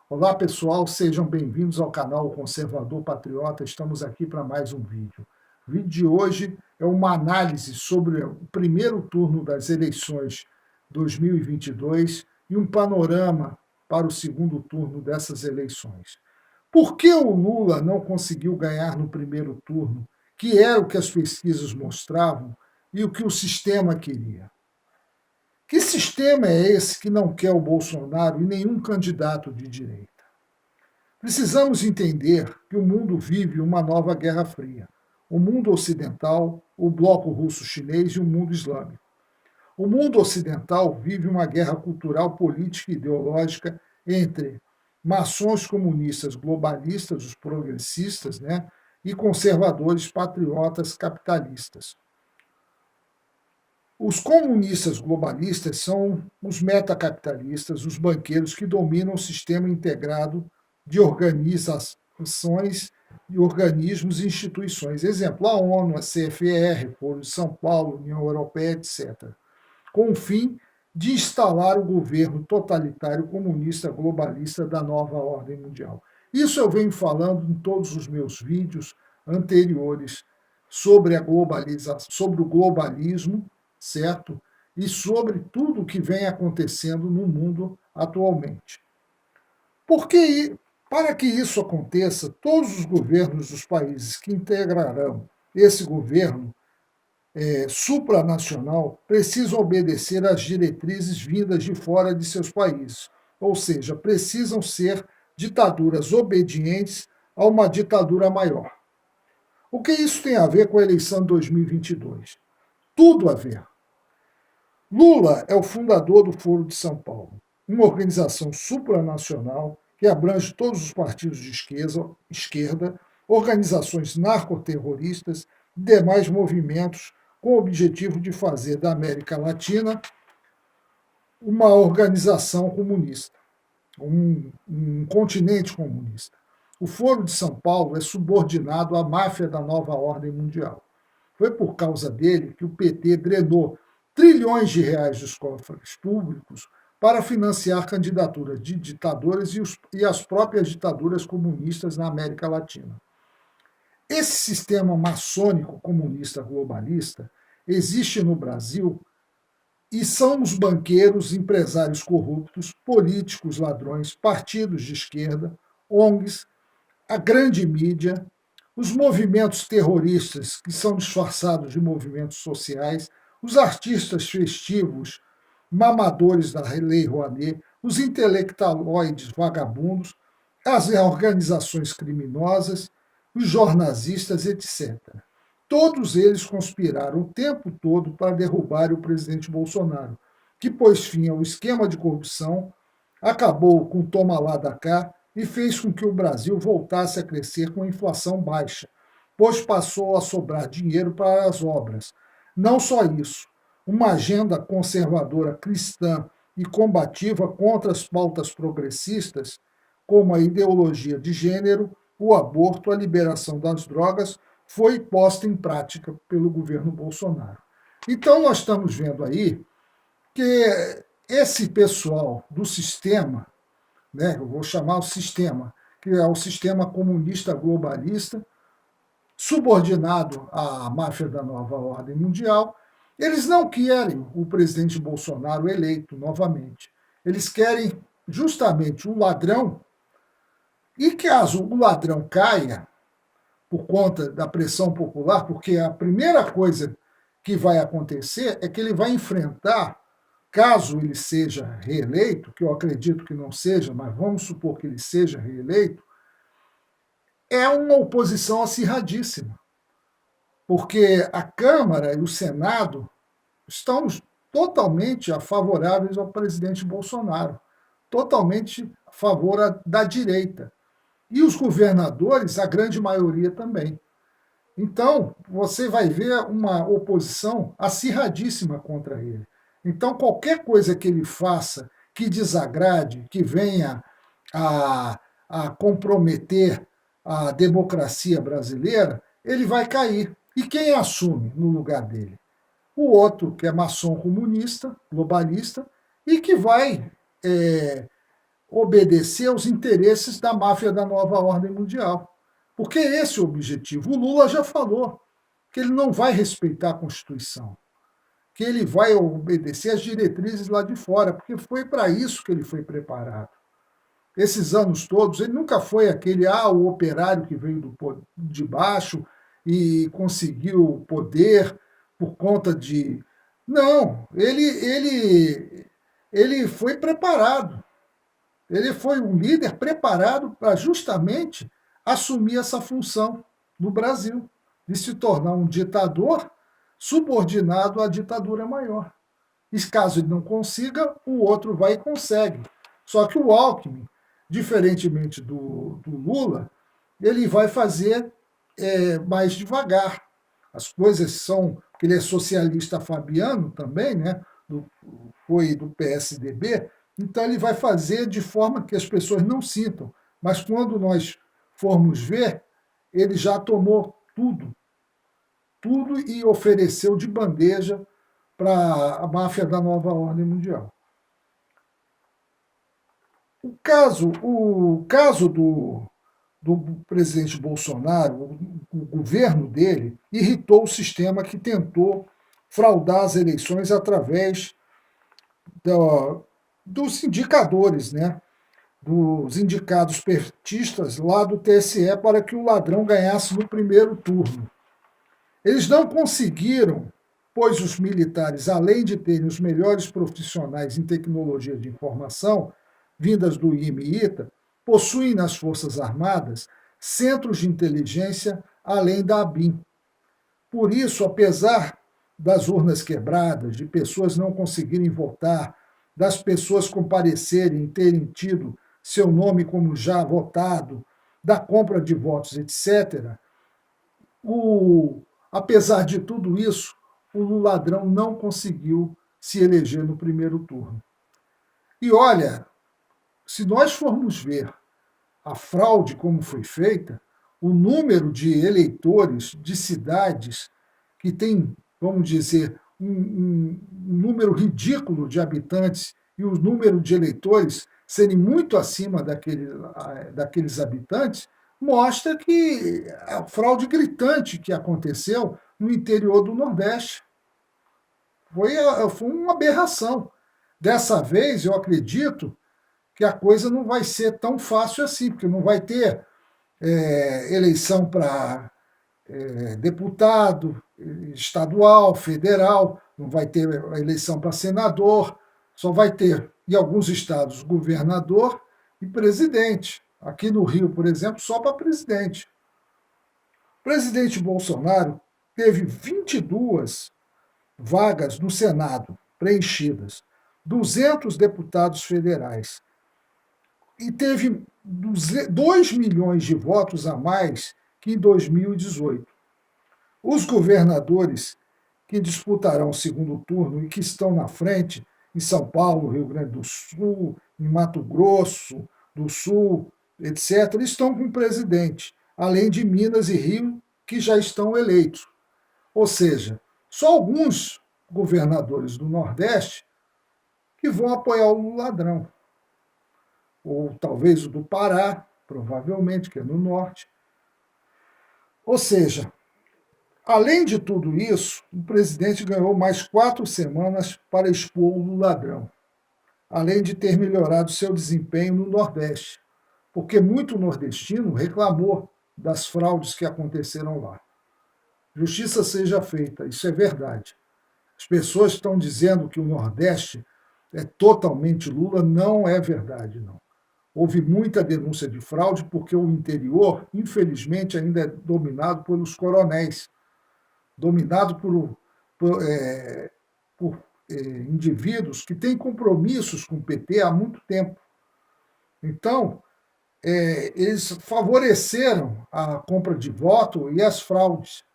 Olá pessoal, sejam bem-vindos ao canal Conservador Patriota. Estamos aqui para mais um vídeo. O vídeo de hoje é uma análise sobre o primeiro turno das eleições 2022 e um panorama para o segundo turno dessas eleições. Por que o Lula não conseguiu ganhar no primeiro turno, que era o que as pesquisas mostravam e o que o sistema queria? Que sistema é esse que não quer o Bolsonaro e nenhum candidato de direita? Precisamos entender que o mundo vive uma nova Guerra Fria. O mundo ocidental, o bloco russo-chinês e o mundo islâmico. O mundo ocidental vive uma guerra cultural, política e ideológica entre maçons comunistas globalistas, os progressistas, e conservadores patriotas capitalistas. Os comunistas globalistas são os metacapitalistas, os banqueiros que dominam o sistema integrado de organizações e organismos e instituições. Exemplo, a ONU, a CFR, Foro de São Paulo, União Europeia, etc. Com o fim de instalar o governo totalitário comunista globalista da nova ordem mundial. Isso eu venho falando em todos os meus vídeos anteriores sobre a globalização, sobre o globalismo, certo? E sobre tudo o que vem acontecendo no mundo atualmente. Porque, para que isso aconteça, todos os governos dos países que integrarão esse governo supranacional precisam obedecer às diretrizes vindas de fora de seus países, ou seja, precisam ser ditaduras obedientes a uma ditadura maior. O que isso tem a ver com a eleição de 2022? Tudo a ver. Lula é o fundador do Foro de São Paulo, uma organização supranacional que abrange todos os partidos de esquerda, organizações narcoterroristas e demais movimentos com o objetivo de fazer da América Latina uma organização comunista, um continente comunista. O Foro de São Paulo é subordinado à máfia da nova ordem mundial. Foi por causa dele que o PT drenou trilhões de reais dos cofres públicos para financiar candidaturas de ditadores e as próprias ditaduras comunistas na América Latina. Esse sistema maçônico comunista globalista existe no Brasil e são os banqueiros, empresários corruptos, políticos ladrões, partidos de esquerda, ONGs, a grande mídia, os movimentos terroristas, que são disfarçados de movimentos sociais, os artistas festivos, mamadores da Lei Rouanet, os intelectualoides vagabundos, as organizações criminosas, os jornalistas, etc. Todos eles conspiraram o tempo todo para derrubar o presidente Bolsonaro, que pôs fim ao esquema de corrupção, acabou com o toma lá da cá e fez com que o Brasil voltasse a crescer com a inflação baixa, pois passou a sobrar dinheiro para as obras. Não só isso, uma agenda conservadora cristã e combativa contra as pautas progressistas, como a ideologia de gênero, o aborto, a liberação das drogas, foi posta em prática pelo governo Bolsonaro. Então, nós estamos vendo aí que esse pessoal do sistema, eu vou chamar o sistema, que é o sistema comunista globalista, subordinado à máfia da nova ordem mundial, eles não querem o presidente Bolsonaro eleito novamente. Eles querem justamente um ladrão, e caso o ladrão caia, por conta da pressão popular, porque a primeira coisa que vai acontecer é que ele vai enfrentar, caso ele seja reeleito, que eu acredito que não seja, mas vamos supor que ele seja reeleito, é uma oposição acirradíssima, porque a Câmara e o Senado estão totalmente favoráveis ao presidente Bolsonaro, totalmente a favor da direita. E os governadores, a grande maioria também. Então, você vai ver uma oposição acirradíssima contra ele. Então, qualquer coisa que ele faça que desagrade, que venha a comprometer a democracia brasileira, ele vai cair. E quem assume no lugar dele? O outro, que é maçom comunista, globalista, e que vai obedecer aos interesses da máfia da nova ordem mundial. Porque esse é o objetivo. O Lula já falou que ele não vai respeitar a Constituição, que ele vai obedecer às diretrizes lá de fora, porque foi para isso que ele foi preparado. Esses anos todos, ele nunca foi aquele, o operário que veio de baixo e conseguiu poder por conta de. Não, ele foi preparado. Ele foi um líder preparado para justamente assumir essa função no Brasil, de se tornar um ditador subordinado à ditadura maior. E caso ele não consiga, o outro vai e consegue. Só que o Alckmin, diferentemente do Lula, ele vai fazer mais devagar. As coisas são. Porque ele é socialista fabiano também, né? Foi do PSDB, então ele vai fazer de forma que as pessoas não sintam. Mas quando nós formos ver, ele já tomou tudo e ofereceu de bandeja para a máfia da nova ordem mundial. O caso do presidente Bolsonaro, o governo dele, irritou o sistema que tentou fraudar as eleições através dos indicadores, né? Dos indicados petistas lá do TSE para que o ladrão ganhasse no primeiro turno. Eles não conseguiram, pois os militares, além de terem os melhores profissionais em tecnologia de informação, vindas do IME e ITA, possuem nas Forças Armadas centros de inteligência além da ABIN. Por isso, apesar das urnas quebradas, de pessoas não conseguirem votar, das pessoas comparecerem e terem tido seu nome como já votado, da compra de votos, etc., apesar de tudo isso, o ladrão não conseguiu se eleger no primeiro turno. E olha, se nós formos ver a fraude como foi feita, o número de eleitores de cidades que tem, vamos dizer, um número ridículo de habitantes e o número de eleitores serem muito acima daqueles habitantes, mostra que a fraude gritante que aconteceu no interior do Nordeste foi uma aberração. Dessa vez, eu acredito que a coisa não vai ser tão fácil assim, porque não vai ter eleição para deputado estadual, federal, não vai ter eleição para senador, só vai ter, em alguns estados, governador e presidente. Aqui no Rio, por exemplo, só para presidente. O presidente Bolsonaro teve 22 vagas no Senado preenchidas, 200 deputados federais, e teve 2 milhões de votos a mais que em 2018. Os governadores que disputarão o segundo turno e que estão na frente, em São Paulo, Rio Grande do Sul, em Mato Grosso do Sul, etc., estão com o presidente, além de Minas e Rio, que já estão eleitos. Ou seja, só alguns governadores do Nordeste que vão apoiar o ladrão. Ou talvez o do Pará, provavelmente, que é no norte. Ou seja, além de tudo isso, o presidente ganhou mais 4 semanas para expor o ladrão, além de ter melhorado seu desempenho no Nordeste, porque muito nordestino reclamou das fraudes que aconteceram lá. Justiça seja feita, isso é verdade. As pessoas estão dizendo que o Nordeste é totalmente Lula, não é verdade, não. Houve muita denúncia de fraude porque o interior, infelizmente, ainda é dominado pelos coronéis, dominado por indivíduos que têm compromissos com o PT há muito tempo. Então, eles favoreceram a compra de voto e as fraudes.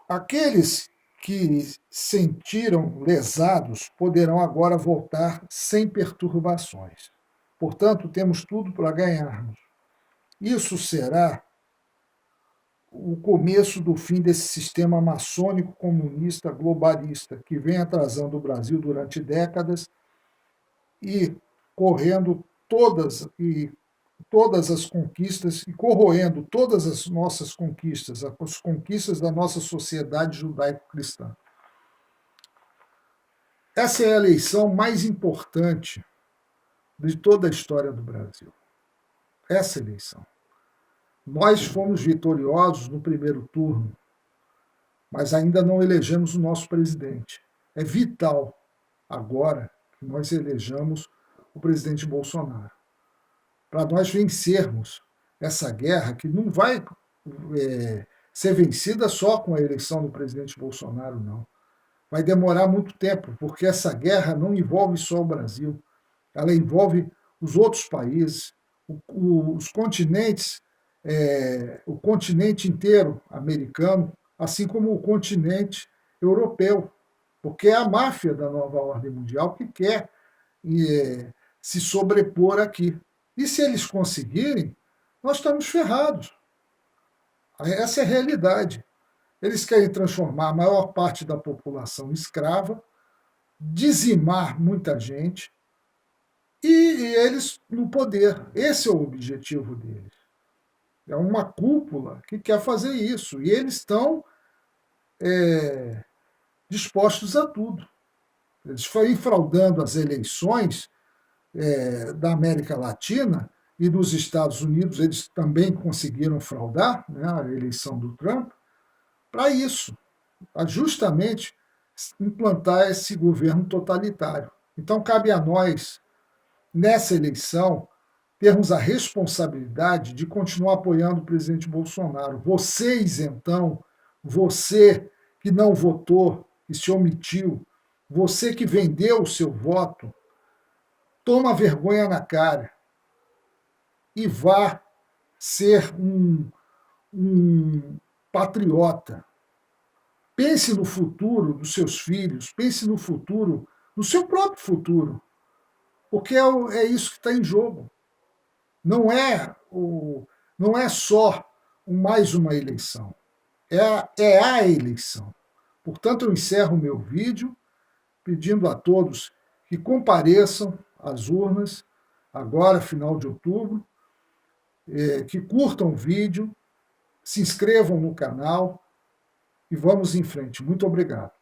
Aqueles que sentiram lesados poderão agora voltar sem perturbações. Portanto, temos tudo para ganharmos. Isso será o começo do fim desse sistema maçônico comunista globalista que vem atrasando o Brasil durante décadas e correndo todas as conquistas e corroendo todas as nossas conquistas, as conquistas da nossa sociedade judaico-cristã. Essa é a eleição mais importante de toda a história do Brasil. Essa eleição. Nós fomos vitoriosos no primeiro turno, mas ainda não elegemos o nosso presidente. É vital agora que nós elejamos o presidente Bolsonaro, para nós vencermos essa guerra que não vai ser vencida só com a eleição do presidente Bolsonaro, não. Vai demorar muito tempo, porque essa guerra não envolve só o Brasil, ela envolve os outros países, os continentes, o continente inteiro americano, assim como o continente europeu, porque é a máfia da nova ordem mundial que quer se sobrepor aqui. E se eles conseguirem, nós estamos ferrados. Essa é a realidade. Eles querem transformar a maior parte da população em escrava, dizimar muita gente, e eles no poder. Esse é o objetivo deles. É uma cúpula que quer fazer isso. E eles estão dispostos a tudo. Eles foram fraudando as eleições da América Latina e dos Estados Unidos, eles também conseguiram fraudar, né, a eleição do Trump, para isso, para justamente implantar esse governo totalitário. Então, cabe a nós, nessa eleição, termos a responsabilidade de continuar apoiando o presidente Bolsonaro. Vocês, então, você que não votou, que se omitiu, você que vendeu o seu voto, toma vergonha na cara e vá ser um patriota. Pense no futuro dos seus filhos, pense no futuro, no seu próprio futuro, porque é isso que está em jogo. Não é só mais uma eleição, é a eleição. Portanto, eu encerro o meu vídeo pedindo a todos que compareçam às urnas, agora, final de outubro, que curtam o vídeo, se inscrevam no canal e vamos em frente. Muito obrigado.